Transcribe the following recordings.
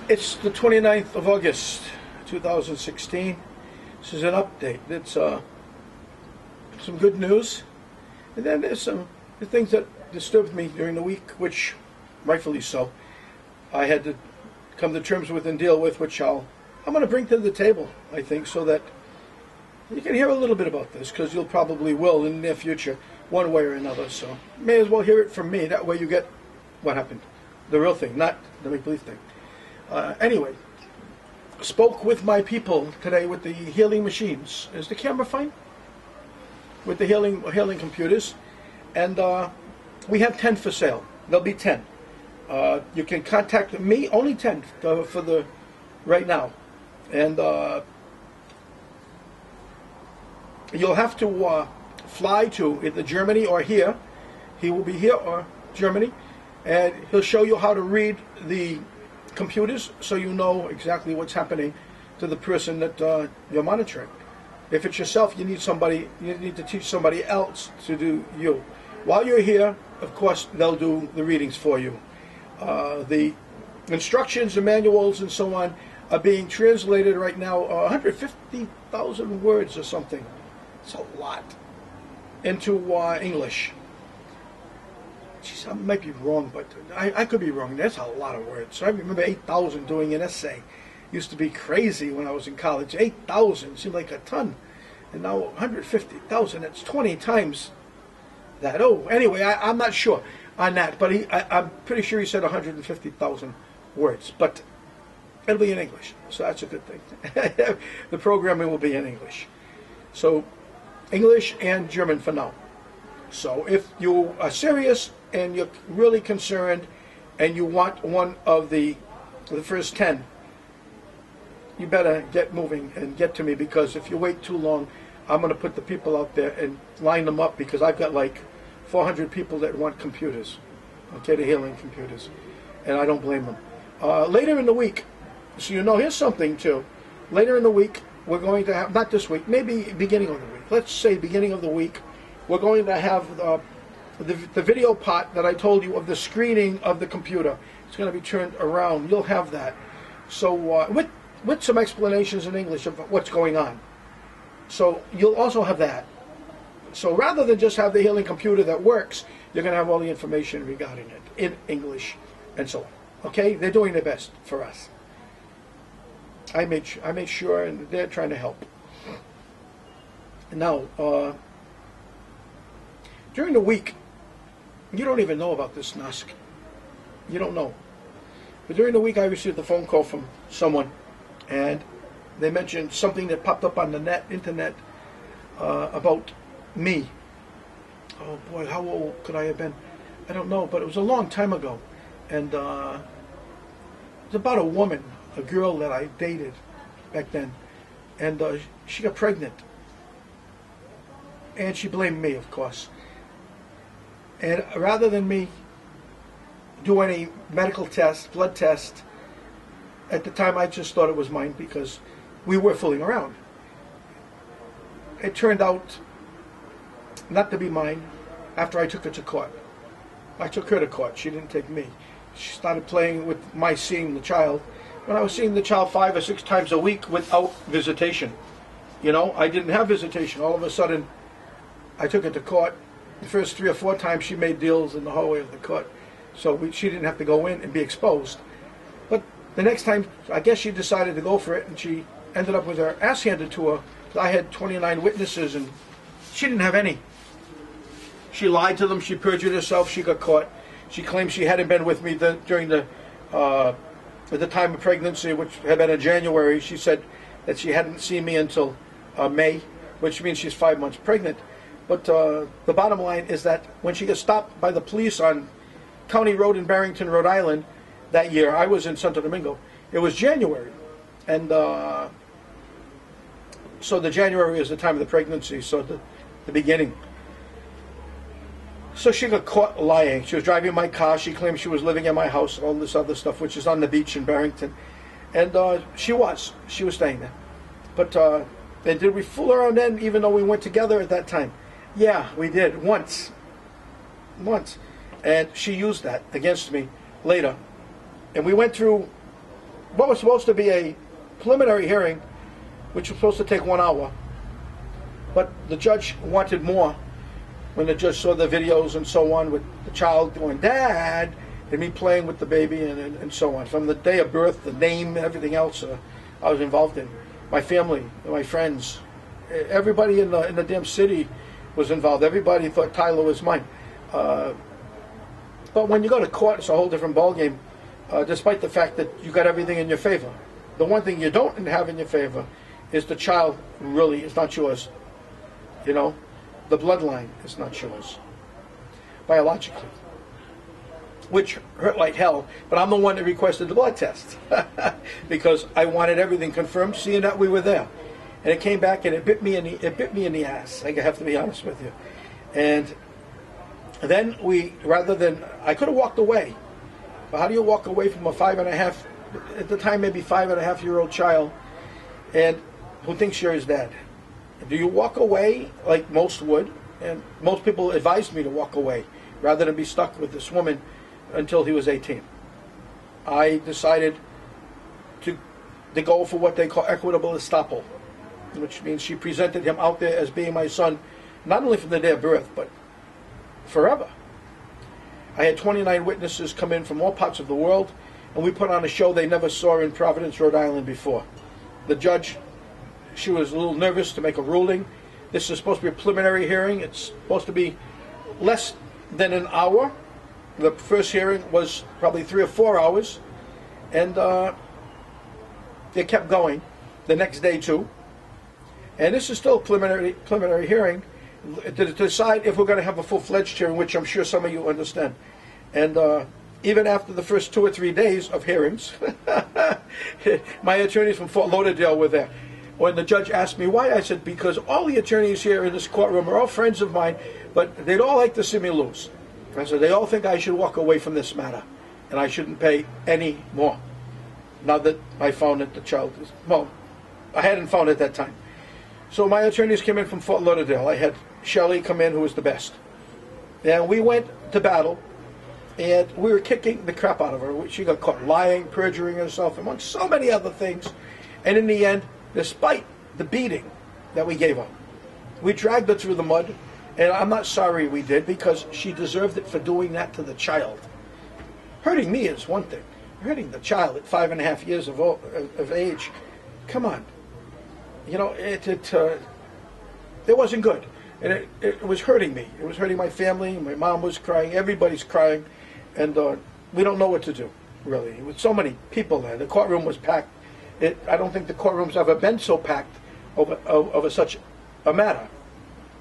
It's the 29th of August, 2016. This is an update. It's some good news. And then there's some things that disturbed me during the week, which, rightfully so, I had to come to terms with and deal with, which I'm going to bring to the table, I think, so that you can hear a little bit about this, because you'll probably will in the near future, one way or another. So may as well hear it from me. That way you get what happened, the real thing, not the make-believe thing. Anyway, spoke with my people today with the healing machines. Is the camera fine? With the healing computers, and we have 10 for sale. There'll be 10. You can contact me, only 10 for the right now, and you'll have to fly to either Germany or here. He will be here or Germany, and he'll show you how to read the computers so you know exactly what's happening to the person that you're monitoring. If it's yourself, you need to teach somebody else to do you. While you're here, of course, they'll do the readings for you. The instructions, the manuals, and so on are being translated right now, 150,000 words or something. It's a lot. Into English. Jeez, I might be wrong, but I could be wrong. That's a lot of words. I remember 8,000 doing an essay. Used to be crazy when I was in college. 8,000 seemed like a ton. And now 150,000, that's 20 times that. Oh, anyway, I'm not sure on that, but I'm pretty sure he said 150,000 words. But it'll be in English, so that's a good thing. The programming will be in English. So English and German for now. So if you are serious and you're really concerned and you want one of the first 10, you better get moving and get to me, because if you wait too long, I'm going to put the people out there and line them up, because I've got like 400 people that want computers, okay, the healing computers, and I don't blame them. Later in the week, so you know, here's something too. Later in the week, we're going to have, not this week, maybe beginning of the week, let's say beginning of the week, we're going to have the video part that I told you of the screening of the computer. It's going to be turned around. You'll have that. So with some explanations in English of what's going on. So you'll also have that. So rather than just have the healing computer that works, you're going to have all the information regarding it in English and so on. Okay? They're doing their best for us. I made sure, and they're trying to help. Now, during the week, you don't even know about this NUSC. You don't know. But during the week, I received a phone call from someone, and they mentioned something that popped up on the internet about me. Oh boy, how old could I have been? I don't know, but it was a long time ago. And it was about a woman, a girl that I dated back then. And she got pregnant. And she blamed me, of course. And rather than me do any medical test, blood test, at the time I just thought it was mine, because we were fooling around. It turned out not to be mine after I took her to court. I took her to court. She didn't take me. She started playing with my seeing the child. When I was seeing the child 5 or 6 times a week without visitation. You know, I didn't have visitation. All of a sudden, I took her to court. The first 3 or 4 times she made deals in the hallway of the court. So she didn't have to go in and be exposed. But the next time, I guess she decided to go for it, and she ended up with her ass handed to her. I had 29 witnesses, and she didn't have any. She lied to them. She perjured herself. She got caught. She claimed she hadn't been with me during at the time of pregnancy, which had been in January. She said that she hadn't seen me until May, which means she's 5 months pregnant. But the bottom line is that when she got stopped by the police on County Road in Barrington, Rhode Island, that year, I was in Santo Domingo. It was January, and so the January is the time of the pregnancy, so the beginning. So she got caught lying. She was driving my car. She claimed she was living in my house, all this other stuff, which is on the beach in Barrington. And she was staying there. But and did we fool around then, even though we went together at that time? Yeah, we did, once. And she used that against me later. And we went through what was supposed to be a preliminary hearing, which was supposed to take 1 hour, but the judge wanted more when the judge saw the videos and so on with the child going, "Dad," and me playing with the baby and so on. From the day of birth, the name, everything else I was involved in. My family, my friends, everybody in the damn city was involved. Everybody thought Tyler was mine. But when you go to court, it's a whole different ballgame, despite the fact that you got everything in your favor. The one thing you don't have in your favor is the child really is not yours. You know, the bloodline is not yours, biologically. Which hurt like hell, but I'm the one that requested the blood test because I wanted everything confirmed, seeing that we were there, and it came back and it bit me in the ass. I have to be honest with you. And then I could have walked away, but how do you walk away from a 5.5, at the time maybe 5.5-year-old child, and who thinks you're his dad? Do you walk away like most would? And most people advised me to walk away rather than be stuck with this woman until he was 18. I decided to go for what they call equitable estoppel, which means she presented him out there as being my son, not only from the day of birth, but forever. I had 29 witnesses come in from all parts of the world, and we put on a show they never saw in Providence, Rhode Island before. The judge, she was a little nervous to make a ruling. This is supposed to be a preliminary hearing. It's supposed to be less than an hour. The first hearing was probably 3 or 4 hours, and they kept going the next day too. And this is still a preliminary hearing to decide if we're going to have a full-fledged hearing, which I'm sure some of you understand. And even after the first 2 or 3 days of hearings, my attorneys from Fort Lauderdale were there. When the judge asked me why, I said, because all the attorneys here in this courtroom are all friends of mine, but they'd all like to see me lose. I said, they all think I should walk away from this matter, and I shouldn't pay any more. Now that I found that the child is, well, I hadn't found it at that time. So my attorneys came in from Fort Lauderdale. I had Shelley come in, who was the best. And we went to battle, and we were kicking the crap out of her. She got caught lying, perjuring herself, among so many other things. And in the end, despite the beating that we gave her, we dragged her through the mud. And I'm not sorry we did, because she deserved it for doing that to the child. Hurting me is one thing. Hurting the child at 5.5 years of age, come on. You know, it wasn't good. And it was hurting me. It was hurting my family. My mom was crying. Everybody's crying. And we don't know what to do, really. With so many people there. The courtroom was packed. I don't think the courtroom's ever been so packed over such a matter.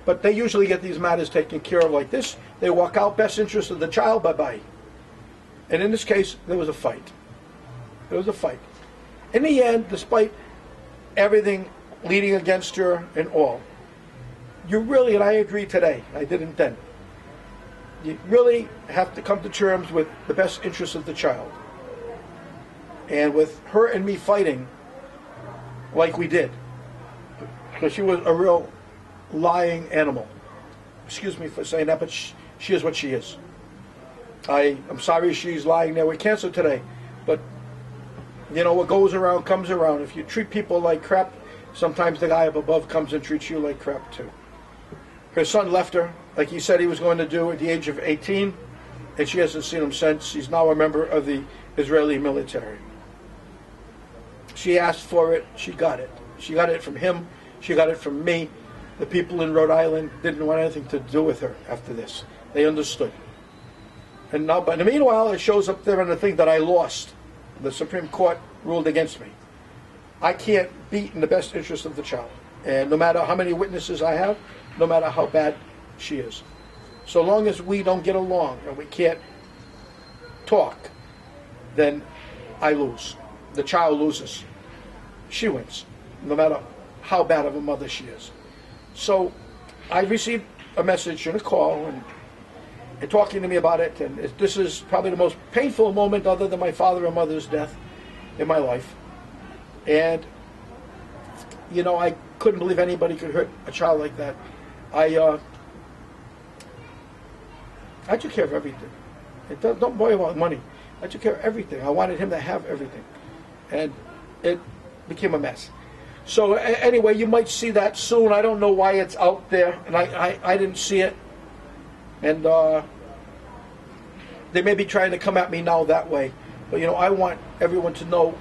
But they usually get these matters taken care of like this. They walk out, best interest of the child, bye-bye. And in this case, there was a fight. There was a fight. In the end, despite everything leading against her and all, you really, and I agree today, I didn't then, you really have to come to terms with the best interest of the child. And with her and me fighting like we did, because she was a real lying animal. Excuse me for saying that, but she is what she is. I'm sorry she's lying there with cancer today, but you know, what goes around comes around. If you treat people like crap, sometimes the guy up above comes and treats you like crap too. Her son left her, like he said he was going to do, at the age of 18, and she hasn't seen him since. He's now a member of the Israeli military. She asked for it, she got it. She got it from him, she got it from me. The people in Rhode Island didn't want anything to do with her after this. They understood. And now, but in the meanwhile, it shows up there on the thing that I lost. The Supreme Court ruled against me. I can't beat in the best interest of the child. And no matter how many witnesses I have, no matter how bad she is. So long as we don't get along and we can't talk, then I lose. The child loses. She wins, no matter how bad of a mother she is. So I received a message and a call and talking to me about it, and this is probably the most painful moment other than my father and mother's death in my life. And you know, I couldn't believe anybody could hurt a child like that. I took care of everything. Don't worry about money. I took care of everything. I wanted him to have everything. and it became a mess. So anyway, you might see that soon. I don't know why it's out there, and I didn't see it. And they may be trying to come at me now that way. But, you know, I want everyone to know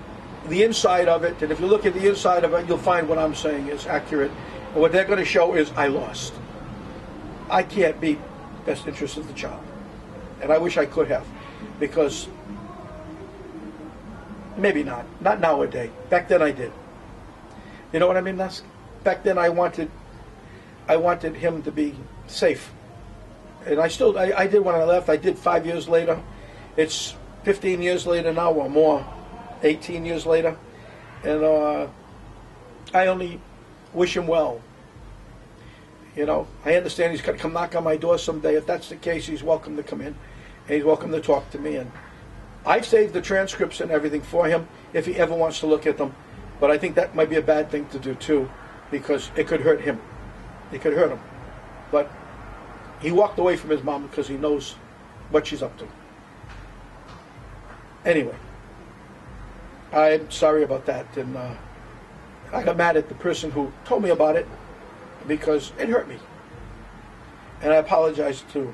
the inside of it. And if you look at the inside of it, you'll find what I'm saying is accurate. And what they're going to show is I lost. I can't beat best interest of the child. And I wish I could have. Because maybe not. Not nowadays. Back then I did. You know what I mean, Nusk? Back then I wanted him to be safe. And I did when I left. I did 5 years later. It's 15 years later now or more. 18 years later. And I only wish him well. You know, I understand he's going to come knock on my door someday. If that's the case, he's welcome to come in. And he's welcome to talk to me. And I've saved the transcripts and everything for him if he ever wants to look at them. But I think that might be a bad thing to do too, because it could hurt him. It could hurt him. But he walked away from his mom because he knows what she's up to. Anyway, I'm sorry about that. And I got mad at the person who told me about it because it hurt me. And I apologize to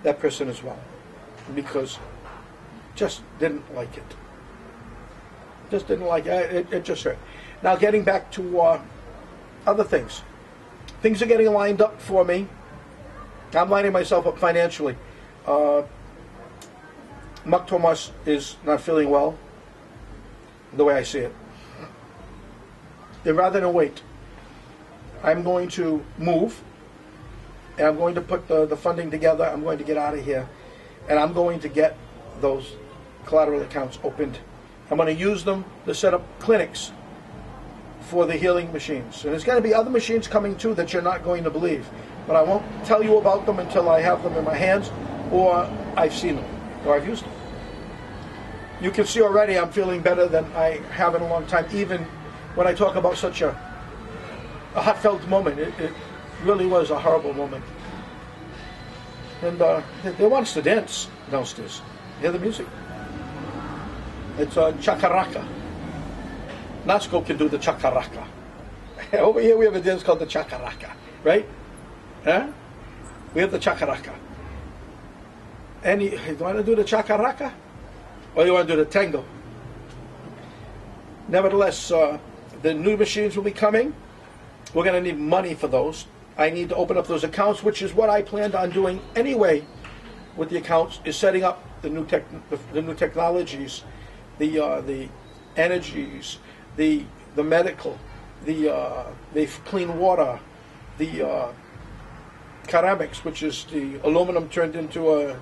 that person as well, because just didn't like it. Just didn't like it. It just hurt. Now, getting back to other things. Things are getting lined up for me. I'm lining myself up financially. Mark Thomas is not feeling well, the way I see it. And rather than wait, I'm going to move, and I'm going to put the funding together. I'm going to get out of here, and I'm going to get those collateral accounts opened. I'm going to use them to set up clinics for the healing machines. And there's going to be other machines coming too that you're not going to believe. But I won't tell you about them until I have them in my hands, or I've seen them, or I've used them. You can see already I'm feeling better than I have in a long time, even when I talk about such a heartfelt moment. It really was a horrible moment. And they want us to dance downstairs. Hear the music. It's chakaraka. Nasco can do the chakaraka. Over here we have a dance called the chakaraka, right? Huh? We have the chakaraka. And you want to do the chakaraka? Or you want to do the tango? Nevertheless, the new machines will be coming. We're going to need money for those. I need to open up those accounts, which is what I planned on doing anyway with the accounts, is setting up the new technologies, the energies, the medical, the clean water, the ceramics, which is the aluminum turned into a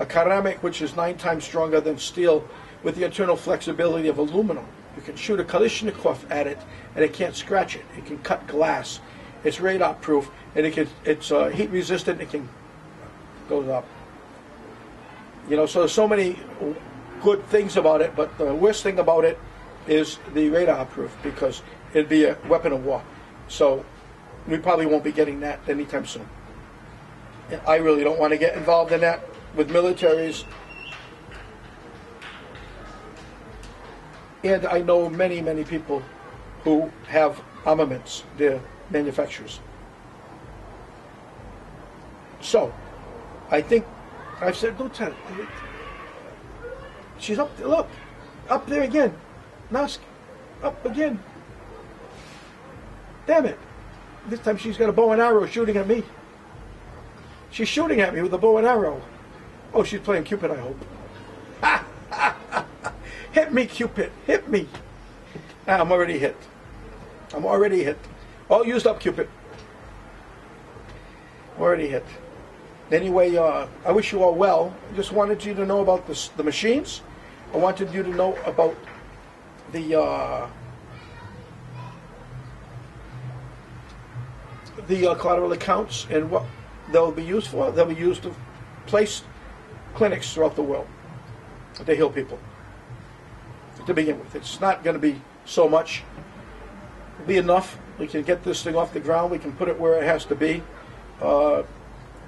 ceramic, which is 9 times stronger than steel, with the internal flexibility of aluminum. You can shoot a Kalashnikov at it, and it can't scratch it. It can cut glass. It's radar proof, and it's heat resistant. It can go up. You know, so there's so many good things about it, but the worst thing about it is the radar proof, because it'd be a weapon of war. So we probably won't be getting that anytime soon. And I really don't want to get involved in that with militaries. And I know many, many people who have armaments. They're manufacturers. So, I think I've said, don't tell her. She's up there, look. Up there again. Nusk. Up again. Damn it. This time she's got a bow and arrow shooting at me. She's shooting at me with a bow and arrow. Oh, she's playing Cupid, I hope. Hit me, Cupid. Hit me. I'm already hit. I'm already hit. All used up, Cupid. Already hit. Anyway, I wish you all well. Just wanted you to know about the machines. I wanted you to know about the collateral accounts and what they'll be used for. They'll be used to place clinics throughout the world to heal people. To begin with, it's not going to be so much. It'll be enough. We can get this thing off the ground. We can put it where it has to be.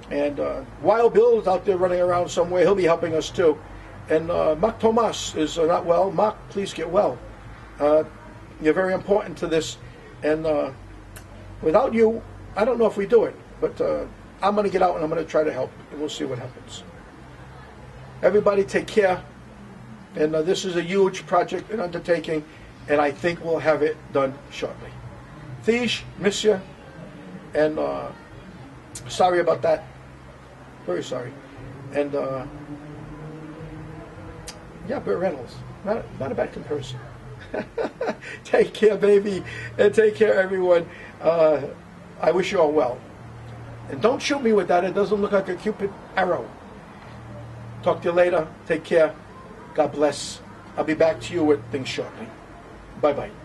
And Wild Bill is out there running around somewhere. He'll be helping us too. And Mark Thomas is not well. Mark, please get well. You're very important to this, and without you, I don't know if we do it, but I'm going to get out and I'm going to try to help, and we'll see what happens. Everybody take care, and this is a huge project and undertaking, and I think we'll have it done shortly. Thish, miss you, and sorry about that. Very sorry. And yeah, Burt Reynolds. Not a bad comparison. Take care, baby, and take care, everyone. I wish you all well. And don't shoot me with that. It doesn't look like a Cupid arrow. Talk to you later. Take care. God bless. I'll be back to you with things shortly. Bye-bye.